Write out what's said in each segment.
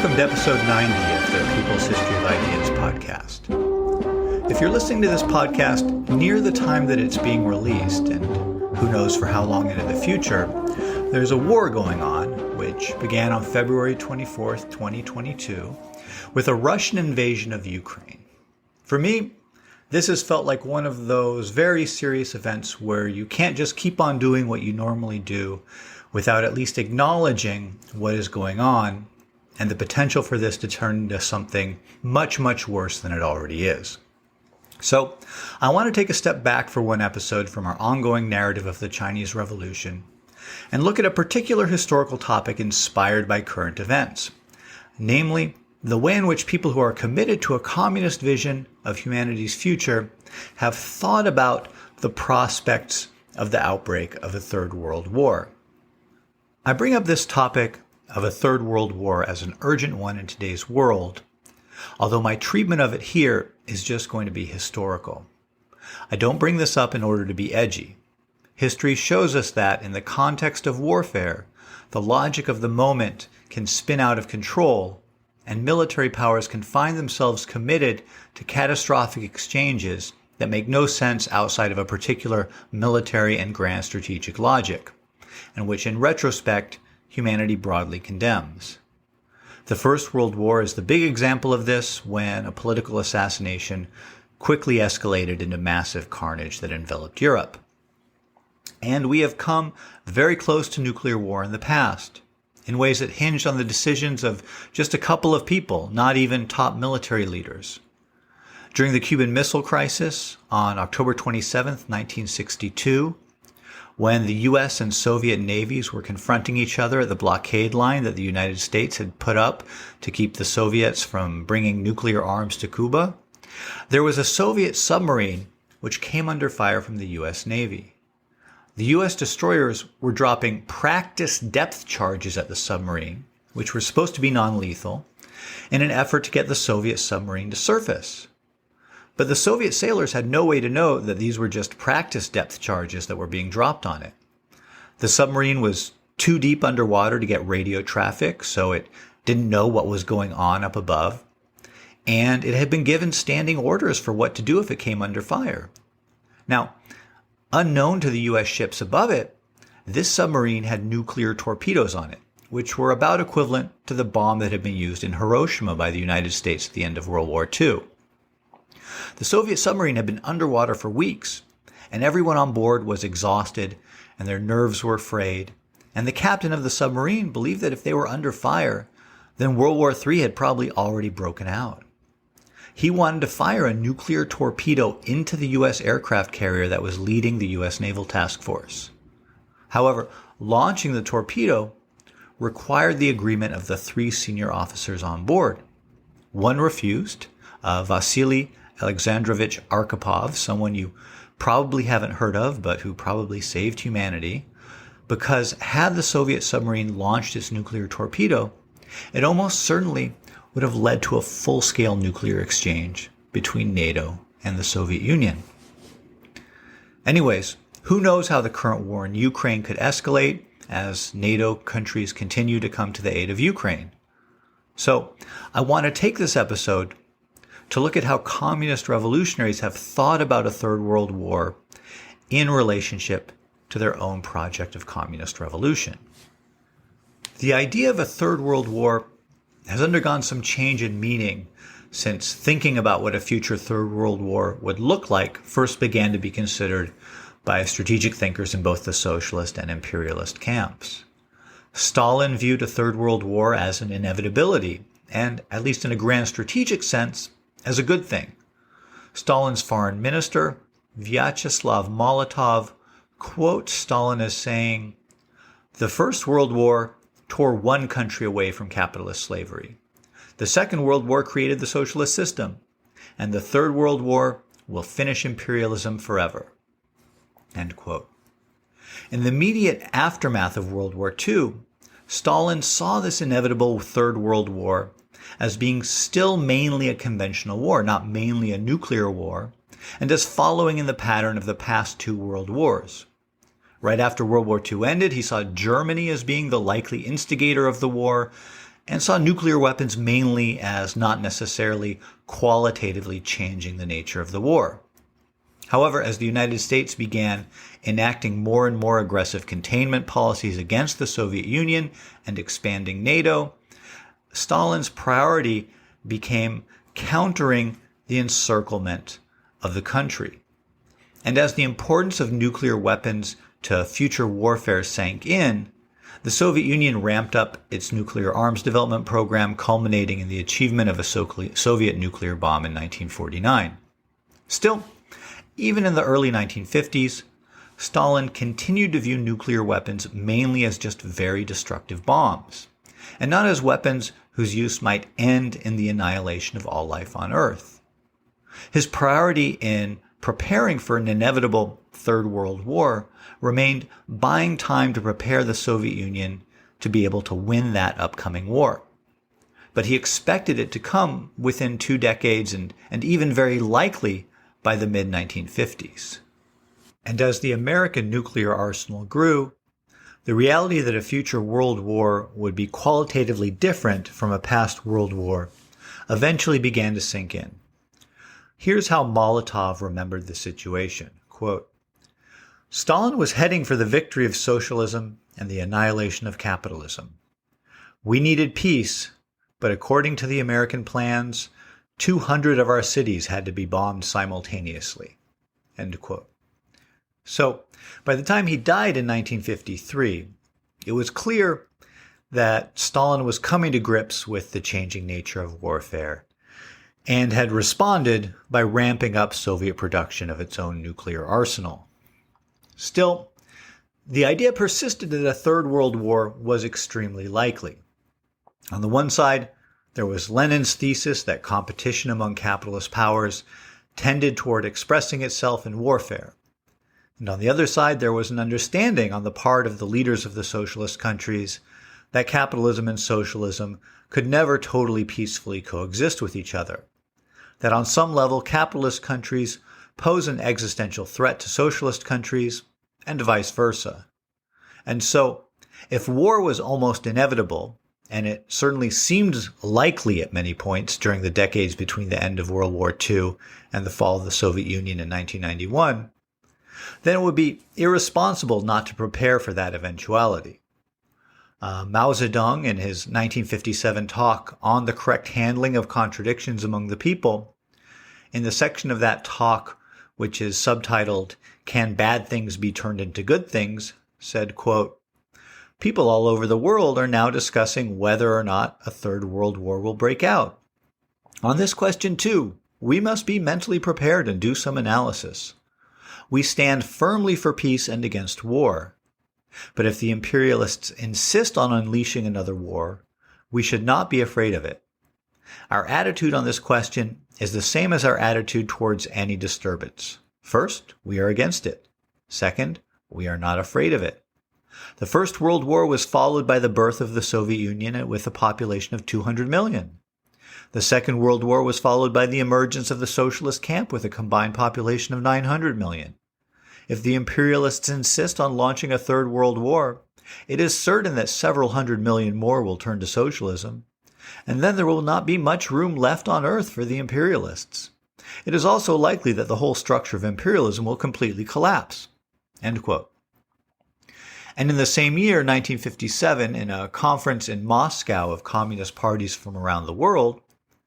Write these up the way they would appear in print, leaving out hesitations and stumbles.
Welcome to episode 90 of the People's History of Ideas podcast. If you're listening to this podcast near the time that it's being released, and who knows for how long into the future, there's a war going on, which began on February 24th, 2022, with a Russian invasion of Ukraine. For me, this has felt like one of those very serious events where you can't just keep on doing what you normally do without at least acknowledging what is going on and the potential for this to turn into something much, much worse than it already is. So, I want to take a step back for one episode from our ongoing narrative of the Chinese Revolution and look at a particular historical topic inspired by current events, namely, the way in which people who are committed to a communist vision of humanity's future have thought about the prospects of the outbreak of a Third World War. I bring up this topic of a Third World War as an urgent one in today's world, although my treatment of it here is just going to be historical. I don't bring this up in order to be edgy. History shows us that in the context of warfare, the logic of the moment can spin out of control, and military powers can find themselves committed to catastrophic exchanges that make no sense outside of a particular military and grand strategic logic, and which in retrospect humanity broadly condemns. The First World War is the big example of this, when a political assassination quickly escalated into massive carnage that enveloped Europe. And we have come very close to nuclear war in the past, in ways that hinged on the decisions of just a couple of people, not even top military leaders. During the Cuban Missile Crisis on October 27, 1962, when the U.S. and Soviet navies were confronting each other at the blockade line that the United States had put up to keep the Soviets from bringing nuclear arms to Cuba, there was a Soviet submarine which came under fire from the U.S. Navy. The U.S. destroyers were dropping practice depth charges at the submarine, which were supposed to be non-lethal, in an effort to get the Soviet submarine to surface. But the Soviet sailors had no way to know that these were just practice depth charges that were being dropped on it. The submarine was too deep underwater to get radio traffic, so it didn't know what was going on up above, and it had been given standing orders for what to do if it came under fire. Now, unknown to the U.S. ships above it, this submarine had nuclear torpedoes on it, which were about equivalent to the bomb that had been used in Hiroshima by the United States at the end of World War II. The Soviet submarine had been underwater for weeks, and everyone on board was exhausted, and their nerves were frayed, and the captain of the submarine believed that if they were under fire, then World War III had probably already broken out. He wanted to fire a nuclear torpedo into the U.S. aircraft carrier that was leading the U.S. Naval Task Force. However, launching the torpedo required the agreement of the three senior officers on board. One refused, Vasili Alexandrovich Arkhipov, someone you probably haven't heard of, but who probably saved humanity, because had the Soviet submarine launched its nuclear torpedo, it almost certainly would have led to a full-scale nuclear exchange between NATO and the Soviet Union. Anyways, who knows how the current war in Ukraine could escalate as NATO countries continue to come to the aid of Ukraine. So, I want to take this episode to look at how communist revolutionaries have thought about a Third World War in relationship to their own project of communist revolution. The idea of a Third World War has undergone some change in meaning since thinking about what a future Third World War would look like first began to be considered by strategic thinkers in both the socialist and imperialist camps. Stalin viewed a Third World War as an inevitability, and, at least in a grand strategic sense, as a good thing. Stalin's foreign minister, Vyacheslav Molotov, quotes Stalin as saying, "The First World War tore one country away from capitalist slavery. The Second World War created the socialist system, and the Third World War will finish imperialism forever." End quote. In the immediate aftermath of World War II, Stalin saw this inevitable Third World War as being still mainly a conventional war, not mainly a nuclear war, and as following in the pattern of the past two world wars. Right after World War II ended, he saw Germany as being the likely instigator of the war, and saw nuclear weapons mainly as not necessarily qualitatively changing the nature of the war. However, as the United States began enacting more and more aggressive containment policies against the Soviet Union and expanding NATO, Stalin's priority became countering the encirclement of the country. And as the importance of nuclear weapons to future warfare sank in, the Soviet Union ramped up its nuclear arms development program, culminating in the achievement of a Soviet nuclear bomb in 1949. Still, even in the early 1950s, Stalin continued to view nuclear weapons mainly as just very destructive bombs, and not as weapons whose use might end in the annihilation of all life on Earth. His priority in preparing for an inevitable Third World War remained buying time to prepare the Soviet Union to be able to win that upcoming war. But he expected it to come within 2 decades and even very likely by the mid-1950s. And as the American nuclear arsenal grew, the reality that a future world war would be qualitatively different from a past world war eventually began to sink in. Here's how Molotov remembered the situation. Quote, "Stalin was heading for the victory of socialism and the annihilation of capitalism. We needed peace, but according to the American plans, 200 of our cities had to be bombed simultaneously." End quote. So, by the time he died in 1953, it was clear that Stalin was coming to grips with the changing nature of warfare and had responded by ramping up Soviet production of its own nuclear arsenal. Still, the idea persisted that a Third World War was extremely likely. On the one side, there was Lenin's thesis that competition among capitalist powers tended toward expressing itself in warfare. And on the other side, there was an understanding on the part of the leaders of the socialist countries that capitalism and socialism could never totally peacefully coexist with each other. That on some level, capitalist countries pose an existential threat to socialist countries, and vice versa. And so, if war was almost inevitable, and it certainly seemed likely at many points during the decades between the end of World War II and the fall of the Soviet Union in 1991, then it would be irresponsible not to prepare for that eventuality. Mao Zedong, in his 1957 talk on the correct handling of contradictions among the people, in the section of that talk which is subtitled, "Can Bad Things Be Turned into Good Things?" said, quote, "People all over the world are now discussing whether or not a Third World War will break out. On this question, too, we must be mentally prepared and do some analysis. We stand firmly for peace and against war. But if the imperialists insist on unleashing another war, we should not be afraid of it. Our attitude on this question is the same as our attitude towards any disturbance. First, we are against it. Second, we are not afraid of it. The First World War was followed by the birth of the Soviet Union with a population of 200 million. The Second World War was followed by the emergence of the socialist camp with a combined population of 900 million. If the imperialists insist on launching a Third World War, it is certain that several hundred million more will turn to socialism, and then there will not be much room left on Earth for the imperialists. It is also likely that the whole structure of imperialism will completely collapse." End quote. And in the same year, 1957, in a conference in Moscow of communist parties from around the world,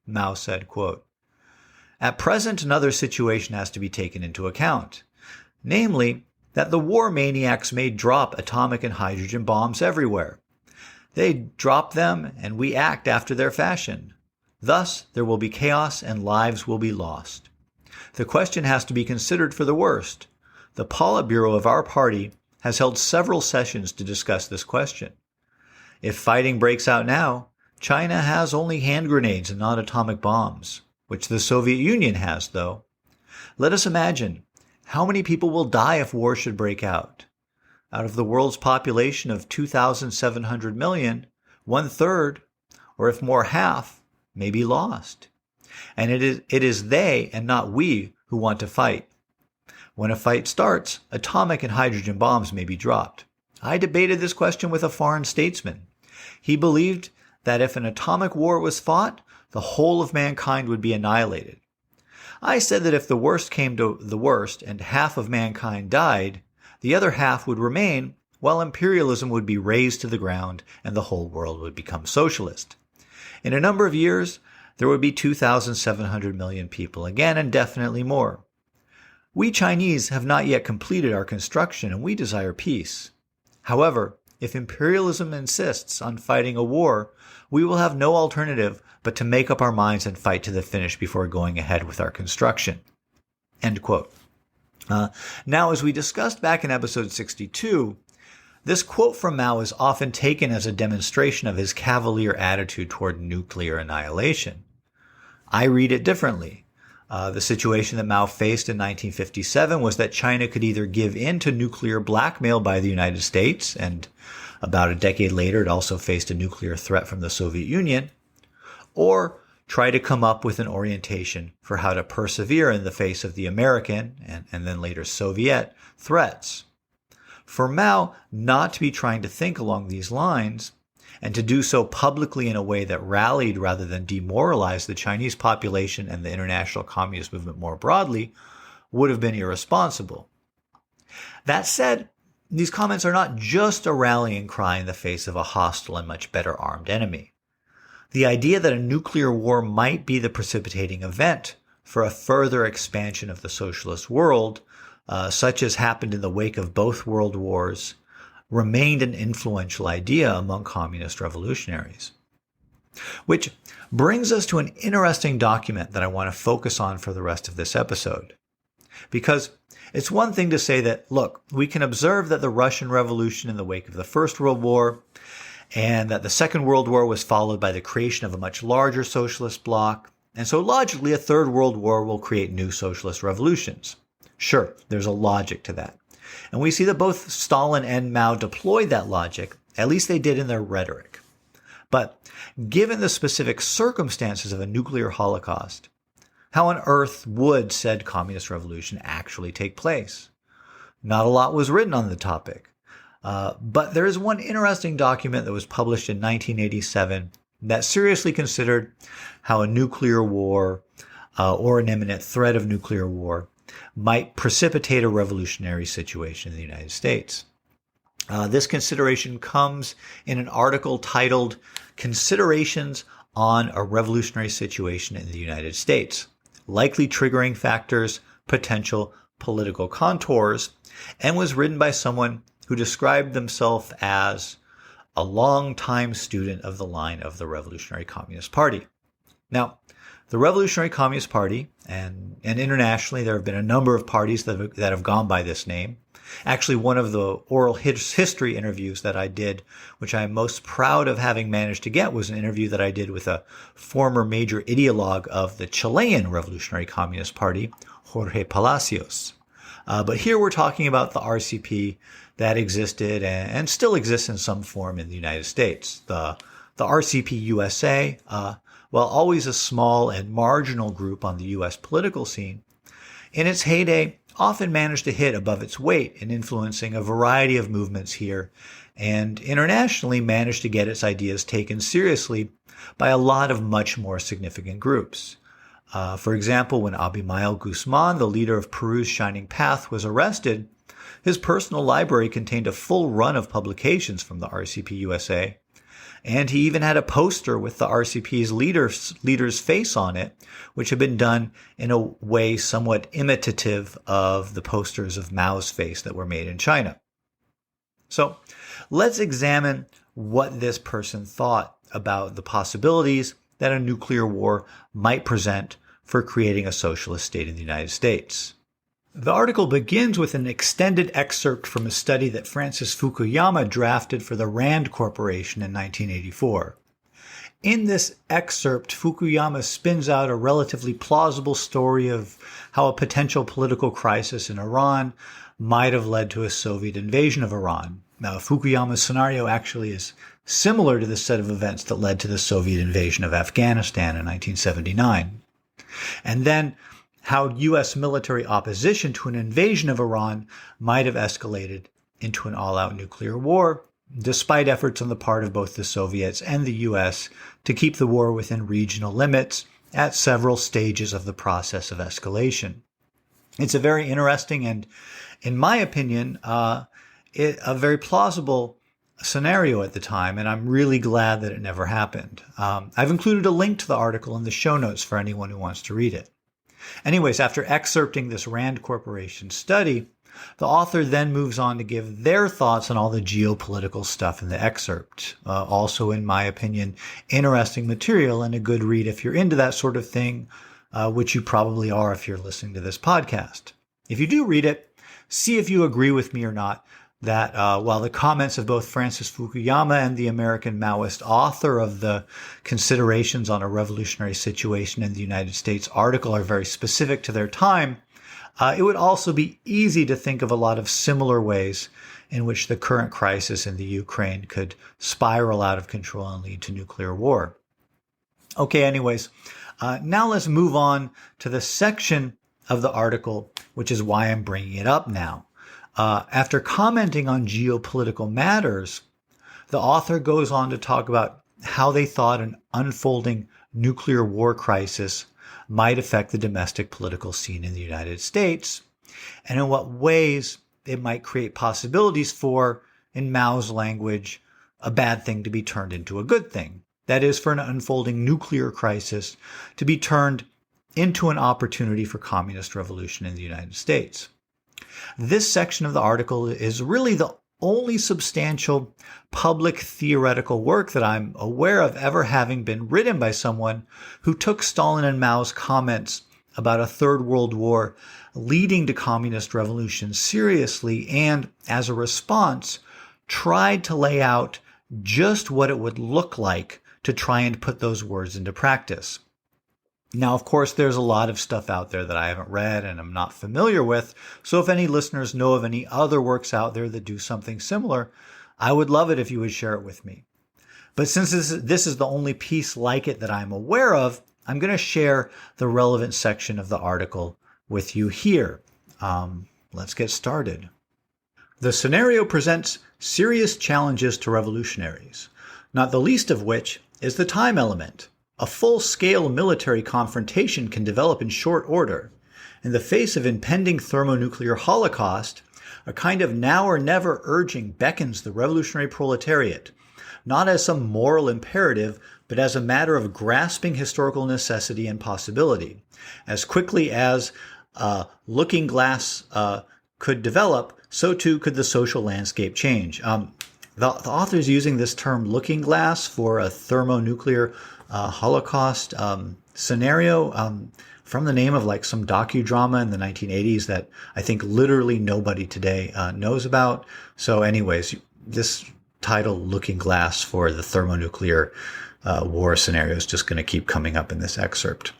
Mao said, quote, "At present, another situation has to be taken into account. Namely, that the war maniacs may drop atomic and hydrogen bombs everywhere. They drop them, and we act after their fashion. Thus, there will be chaos and lives will be lost. The question has to be considered for the worst. The Politburo of our party has held several sessions to discuss this question. If fighting breaks out now, China has only hand grenades and not atomic bombs, which the Soviet Union has, though. Let us imagine how many people will die if war should break out. Out of the world's population of 2,700 million, 1/3, or if more half, may be lost. And it is they and not we who want to fight. When a fight starts, atomic and hydrogen bombs may be dropped. I debated this question with a foreign statesman. He believed that if an atomic war was fought, the whole of mankind would be annihilated. I said that if the worst came to the worst and half of mankind died, the other half would remain, while imperialism would be razed to the ground and the whole world would become socialist. In a number of years, there would be 2,700 million people again, and definitely more. We Chinese have not yet completed our construction, and we desire peace. However, if imperialism insists on fighting a war, we will have no alternative but to make up our minds and fight to the finish before going ahead with our construction." End quote. Now, as we discussed back in episode 62, this quote from Mao is often taken as a demonstration of his cavalier attitude toward nuclear annihilation. I read it differently. The situation that Mao faced in 1957 was that China could either give in to nuclear blackmail by the United States, and about a decade later it also faced a nuclear threat from the Soviet Union, or try to come up with an orientation for how to persevere in the face of the American and then later Soviet threats. For Mao not to be trying to think along these lines, and to do so publicly in a way that rallied rather than demoralized the Chinese population and the international communist movement more broadly, would have been irresponsible. That said, these comments are not just a rallying cry in the face of a hostile and much better armed enemy. The idea that a nuclear war might be the precipitating event for a further expansion of the socialist world, such as happened in the wake of both world wars, remained an influential idea among communist revolutionaries. Which brings us to an interesting document that I want to focus on for the rest of this episode. Because it's one thing to say that, look, we can observe that the Russian Revolution in the wake of the First World War and that the Second World War was followed by the creation of a much larger socialist bloc, and so logically a Third World War will create new socialist revolutions. Sure, there's a logic to that. And we see that both Stalin and Mao deployed that logic, at least they did in their rhetoric. But given the specific circumstances of a nuclear holocaust, how on earth would said communist revolution actually take place? Not a lot was written on the topic. But there is one interesting document that was published in 1987 that seriously considered how a nuclear war or an imminent threat of nuclear war might precipitate a revolutionary situation in the United States. This consideration comes in an article titled "Considerations on a Revolutionary Situation in the United States, Likely Triggering Factors, Potential Political Contours," and was written by someone who described themselves as a long-time student of the line of the Revolutionary Communist Party. Now, the Revolutionary Communist Party, and internationally there have been a number of parties that have gone by this name. Actually, one of the oral history interviews that I did, which I am most proud of having managed to get, was an interview that I did with a former major ideologue of the Chilean Revolutionary Communist Party, Jorge Palacios. But here we're talking about the RCP that existed and still exists in some form in the United States. The RCP USA, while always a small and marginal group on the U.S. political scene, in its heyday often managed to hit above its weight in influencing a variety of movements here, and internationally managed to get its ideas taken seriously by a lot of much more significant groups. For example, when Abimael Guzman, the leader of Peru's Shining Path, was arrested, his personal library contained a full run of publications from the RCP USA, and he even had a poster with the RCP's leader's face on it, which had been done in a way somewhat imitative of the posters of Mao's face that were made in China. So let's examine what this person thought about the possibilities that a nuclear war might present for creating a socialist state in the United States. The article begins with an extended excerpt from a study that Francis Fukuyama drafted for the Rand Corporation in 1984. In this excerpt, Fukuyama spins out a relatively plausible story of how a potential political crisis in Iran might have led to a Soviet invasion of Iran. Now, Fukuyama's scenario actually is similar to the set of events that led to the Soviet invasion of Afghanistan in 1979. And then how U.S. military opposition to an invasion of Iran might have escalated into an all-out nuclear war despite efforts on the part of both the Soviets and the US to keep the war within regional limits at several stages of the process of escalation. It's a very interesting and, in my opinion, a very plausible scenario at the time, and I'm really glad that it never happened. I've included a link to the article in the show notes for anyone who wants to read it. Anyways, after excerpting this Rand Corporation study, the author then moves on to give their thoughts on all the geopolitical stuff in the excerpt. Also, in my opinion, interesting material and a good read if you're into that sort of thing, which you probably are if you're listening to this podcast. If you do read it, see if you agree with me or not that while the comments of both Francis Fukuyama and the American Maoist author of the Considerations on a Revolutionary Situation in the United States article are very specific to their time, it would also be easy to think of a lot of similar ways in which the current crisis in the Ukraine could spiral out of control and lead to nuclear war. Okay, anyways, now let's move on to the section of the article, which is why I'm bringing it up now. After commenting on geopolitical matters, the author goes on to talk about how they thought an unfolding nuclear war crisis might affect the domestic political scene in the United States, and in what ways it might create possibilities for, in Mao's language, a bad thing to be turned into a good thing. That is, for an unfolding nuclear crisis to be turned into an opportunity for communist revolution in the United States. This section of the article is really the only substantial public theoretical work that I'm aware of ever having been written by someone who took Stalin and Mao's comments about a third world war leading to communist revolution seriously and, as a response, tried to lay out just what it would look like to try and put those words into practice. Now, of course, there's a lot of stuff out there that I haven't read and I'm not familiar with, so if any listeners know of any other works out there that do something similar, I would love it if you would share it with me. But since this is the only piece like it that I'm aware of, I'm going to share the relevant section of the article with you here. Let's get started. The scenario presents serious challenges to revolutionaries, not the least of which is the time element. A full-scale military confrontation can develop in short order. In the face of impending thermonuclear holocaust, a kind of now or never urging beckons the revolutionary proletariat, not as some moral imperative, but as a matter of grasping historical necessity and possibility. As quickly as a looking glass could develop, so too could the social landscape change. The author is using this term looking glass for a thermonuclear Holocaust scenario from the name of like some docudrama in the 1980s that I think literally nobody today knows about. So anyways, this title, Looking Glass for the Thermonuclear War Scenario, is just going to keep coming up in this excerpt.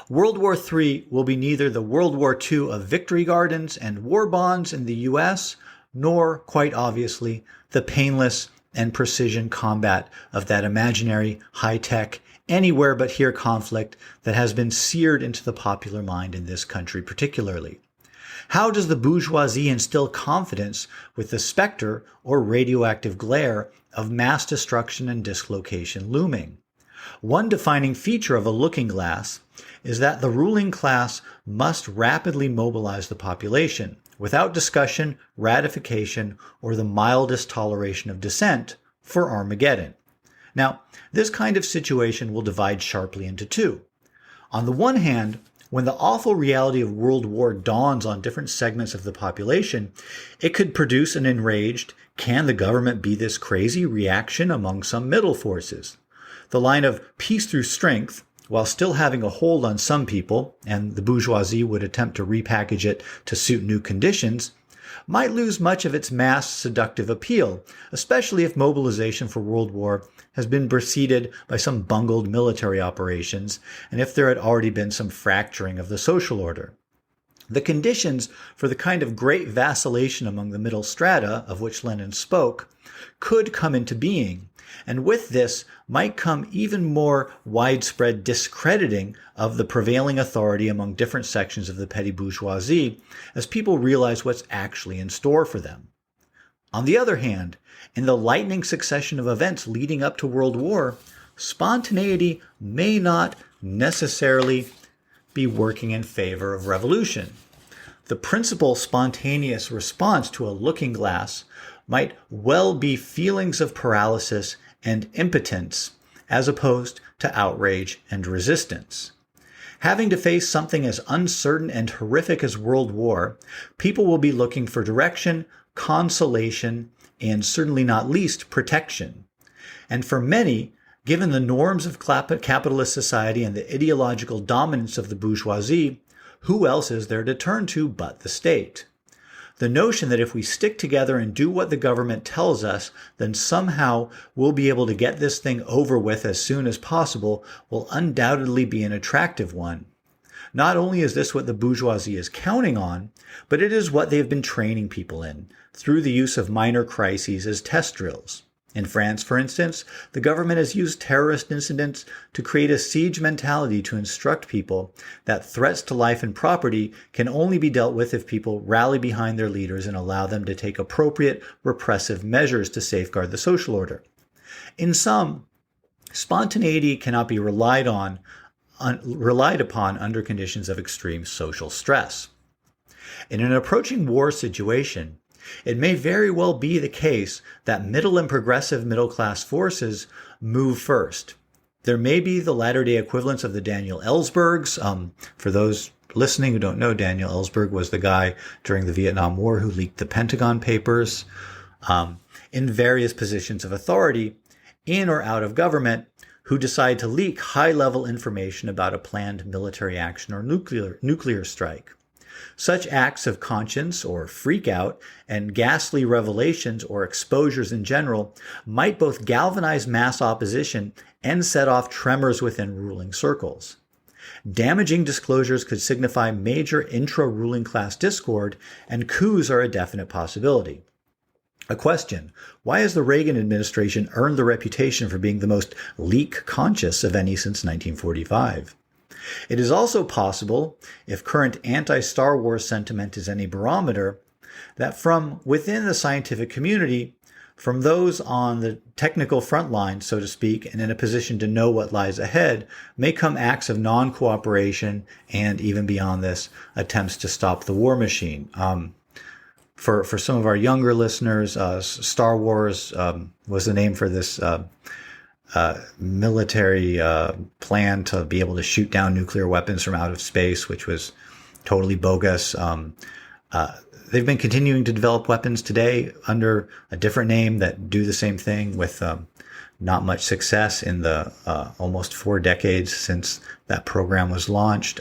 World War III will be neither the World War II of victory gardens and war bonds in the U.S., nor, quite obviously, the painless and precision combat of that imaginary, high-tech, anywhere but here conflict that has been seared into the popular mind in this country particularly. How does the bourgeoisie instill confidence with the specter or radioactive glare of mass destruction and dislocation looming? One defining feature of a looking glass is that the ruling class must rapidly mobilize the population, without discussion, ratification, or the mildest toleration of dissent, for Armageddon. Now, this kind of situation will divide sharply into two. On the one hand, when the awful reality of world war dawns on different segments of the population, it could produce an enraged, can the government be this crazy reaction among some middle forces. The line of peace through strength, while still having a hold on some people, and the bourgeoisie would attempt to repackage it to suit new conditions, might lose much of its mass seductive appeal, especially if mobilization for World War has been preceded by some bungled military operations, and if there had already been some fracturing of the social order. The conditions for the kind of great vacillation among the middle strata, of which Lenin spoke, could come into being, and with this might come even more widespread discrediting of the prevailing authority among different sections of the petty bourgeoisie as people realize what's actually in store for them. On the other hand, in the lightning succession of events leading up to World War, spontaneity may not necessarily be working in favor of revolution. The principal spontaneous response to a looking glass might well be feelings of paralysis and impotence as opposed to outrage and resistance. Having to face something as uncertain and horrific as World War, people will be looking for direction, consolation, and certainly not least, protection. And for many, given the norms of capitalist society and the ideological dominance of the bourgeoisie, who else is there to turn to but the state? The notion that if we stick together and do what the government tells us, then somehow we'll be able to get this thing over with as soon as possible will undoubtedly be an attractive one. Not only is this what the bourgeoisie is counting on, but it is what they have been training people in, through the use of minor crises as test drills. In France, for instance, the government has used terrorist incidents to create a siege mentality to instruct people that threats to life and property can only be dealt with if people rally behind their leaders and allow them to take appropriate repressive measures to safeguard the social order. In sum, spontaneity cannot be relied upon under conditions of extreme social stress. In an approaching war situation, it may very well be the case that middle and progressive middle-class forces move first. There may be the latter-day equivalents of the Daniel Ellsbergs. For those listening who don't know, Daniel Ellsberg was the guy during the Vietnam War who leaked the Pentagon Papers, in various positions of authority, in or out of government, who decide to leak high-level information about a planned military action or nuclear strike. Such acts of conscience or freakout and ghastly revelations or exposures in general might both galvanize mass opposition and set off tremors within ruling circles. Damaging disclosures could signify major intra-ruling class discord, and coups are a definite possibility. A question: why has the Reagan administration earned the reputation for being the most leak-conscious of any since 1945? It is also possible, if current anti-Star Wars sentiment is any barometer, that from within the scientific community, from those on the technical front line, so to speak, and in a position to know what lies ahead, may come acts of non-cooperation and, even beyond this, attempts to stop the war machine. For some of our younger listeners, Star Wars was the name for this military plan to be able to shoot down nuclear weapons from out of space, which was totally bogus. They've been continuing to develop weapons today under a different name that do the same thing with not much success in the almost 4 decades since that program was launched.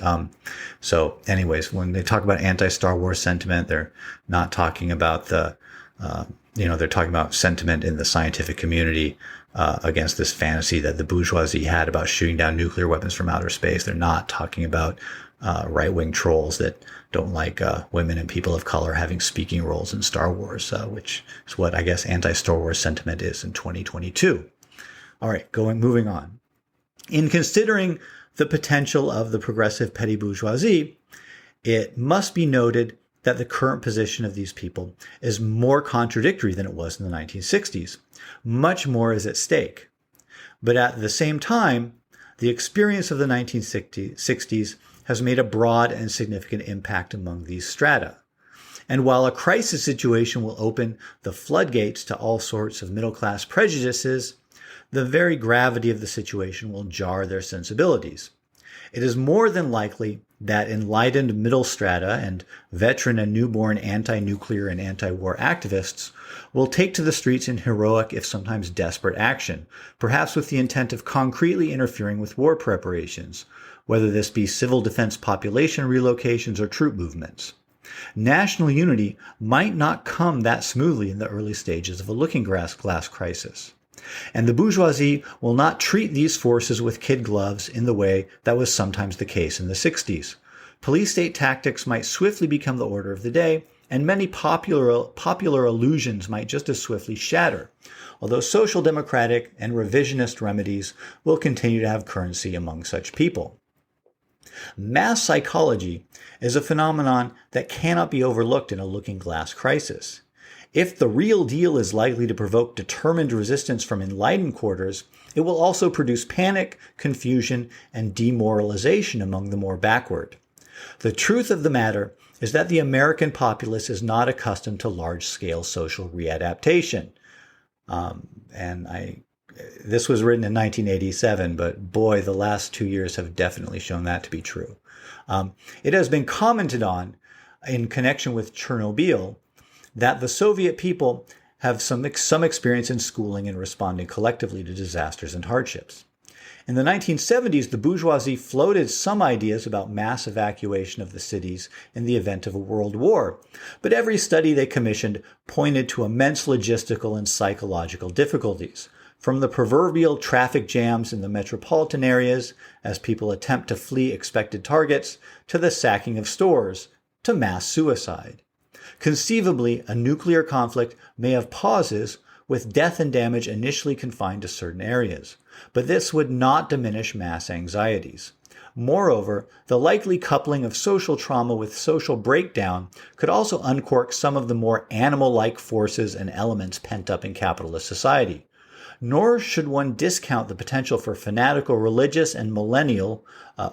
So anyways, when they talk about anti-Star Wars sentiment, they're not talking about they're talking about sentiment in the scientific community against this fantasy that the bourgeoisie had about shooting down nuclear weapons from outer space. They're not talking about right-wing trolls that don't like women and people of color having speaking roles in Star Wars, which is what I guess anti-Star Wars sentiment is in 2022. All right, moving on. In considering the potential of the progressive petty bourgeoisie, it must be noted that the current position of these people is more contradictory than it was in the 1960s. Much more is at stake. But at the same time, the experience of the 1960s has made a broad and significant impact among these strata. And while a crisis situation will open the floodgates to all sorts of middle-class prejudices, the very gravity of the situation will jar their sensibilities. It is more than likely that enlightened middle strata and veteran and newborn anti-nuclear and anti-war activists will take to the streets in heroic, if sometimes desperate action, perhaps with the intent of concretely interfering with war preparations, whether this be civil defense population relocations or troop movements. National unity might not come that smoothly in the early stages of a looking-glass crisis. And the bourgeoisie will not treat these forces with kid gloves in the way that was sometimes the case in the 60s. Police state tactics might swiftly become the order of the day, and many popular illusions might just as swiftly shatter, although social democratic and revisionist remedies will continue to have currency among such people. Mass psychology is a phenomenon that cannot be overlooked in a looking-glass crisis. If the real deal is likely to provoke determined resistance from enlightened quarters, it will also produce panic, confusion, and demoralization among the more backward. The truth of the matter is that the American populace is not accustomed to large-scale social readaptation. This was written in 1987, but boy, the last 2 years have definitely shown that to be true. It has been commented on in connection with Chernobyl that the Soviet people have some experience in schooling and responding collectively to disasters and hardships. In the 1970s, the bourgeoisie floated some ideas about mass evacuation of the cities in the event of a world war, but every study they commissioned pointed to immense logistical and psychological difficulties, from the proverbial traffic jams in the metropolitan areas as people attempt to flee expected targets, to the sacking of stores, to mass suicide. Conceivably, a nuclear conflict may have pauses, with death and damage initially confined to certain areas, but this would not diminish mass anxieties. Moreover, the likely coupling of social trauma with social breakdown could also uncork some of the more animal-like forces and elements pent up in capitalist society. Nor should one discount the potential for fanatical religious and millennial,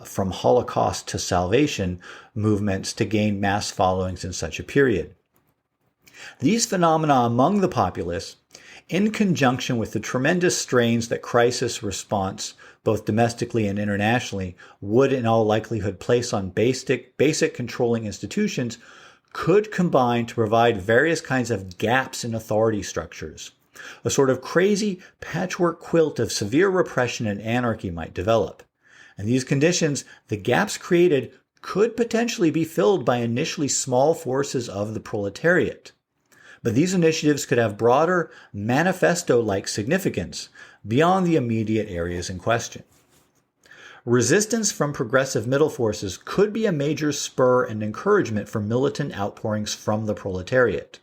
from Holocaust to salvation, movements to gain mass followings in such a period. These phenomena among the populace, in conjunction with the tremendous strains that crisis response, both domestically and internationally, would in all likelihood place on basic controlling institutions, could combine to provide various kinds of gaps in authority structures. A sort of crazy patchwork quilt of severe repression and anarchy might develop. In these conditions, the gaps created could potentially be filled by initially small forces of the proletariat. But these initiatives could have broader, manifesto-like significance beyond the immediate areas in question. Resistance from progressive middle forces could be a major spur and encouragement for militant outpourings from the proletariat.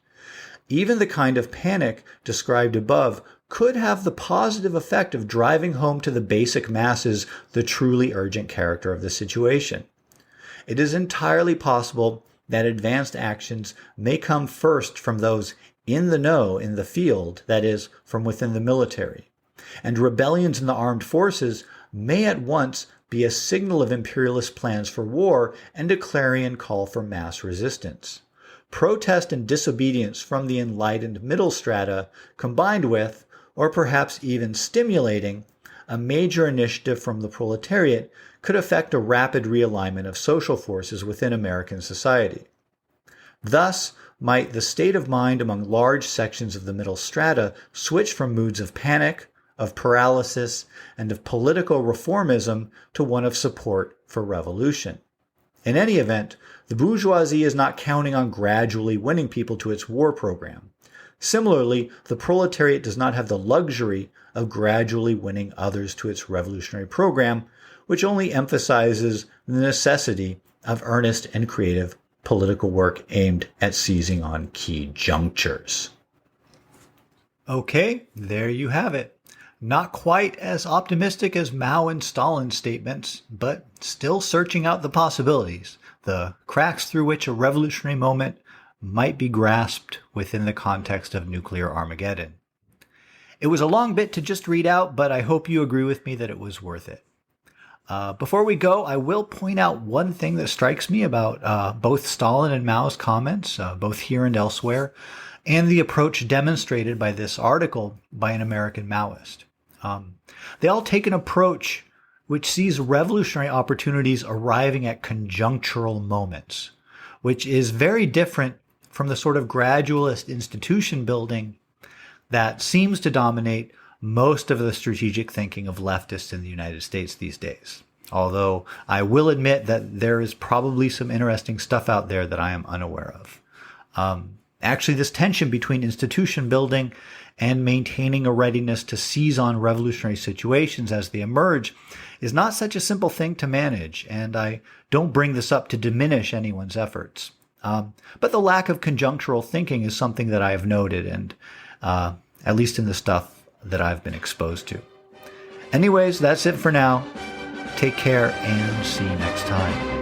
Even the kind of panic described above could have the positive effect of driving home to the basic masses the truly urgent character of the situation. It is entirely possible that advanced actions may come first from those in the know in the field, that is, from within the military, and rebellions in the armed forces may at once be a signal of imperialist plans for war and a clarion call for mass resistance. Protest and disobedience from the enlightened middle strata, combined with, or perhaps even stimulating, a major initiative from the proletariat, could affect a rapid realignment of social forces within American society. Thus, might the state of mind among large sections of the middle strata switch from moods of panic, of paralysis, and of political reformism to one of support for revolution. In any event, the bourgeoisie is not counting on gradually winning people to its war program. Similarly, the proletariat does not have the luxury of gradually winning others to its revolutionary program, which only emphasizes the necessity of earnest and creative political work aimed at seizing on key junctures. Okay, there you have it. Not quite as optimistic as Mao and Stalin's statements, but still searching out the possibilities, the cracks through which a revolutionary moment might be grasped within the context of nuclear Armageddon. It was a long bit to just read out, but I hope you agree with me that it was worth it. Before we go, I will point out one thing that strikes me about both Stalin and Mao's comments, both here and elsewhere, and the approach demonstrated by this article by an American Maoist. They all take an approach which sees revolutionary opportunities arriving at conjunctural moments, which is very different from the sort of gradualist institution building that seems to dominate most of the strategic thinking of leftists in the United States these days. Although I will admit that there is probably some interesting stuff out there that I am unaware of. Actually, this tension between institution building and maintaining a readiness to seize on revolutionary situations as they emerge is not such a simple thing to manage, and I don't bring this up to diminish anyone's efforts. But the lack of conjunctural thinking is something that I have noted, and at least in the stuff that I've been exposed to. Anyways, that's it for now. Take care and see you next time.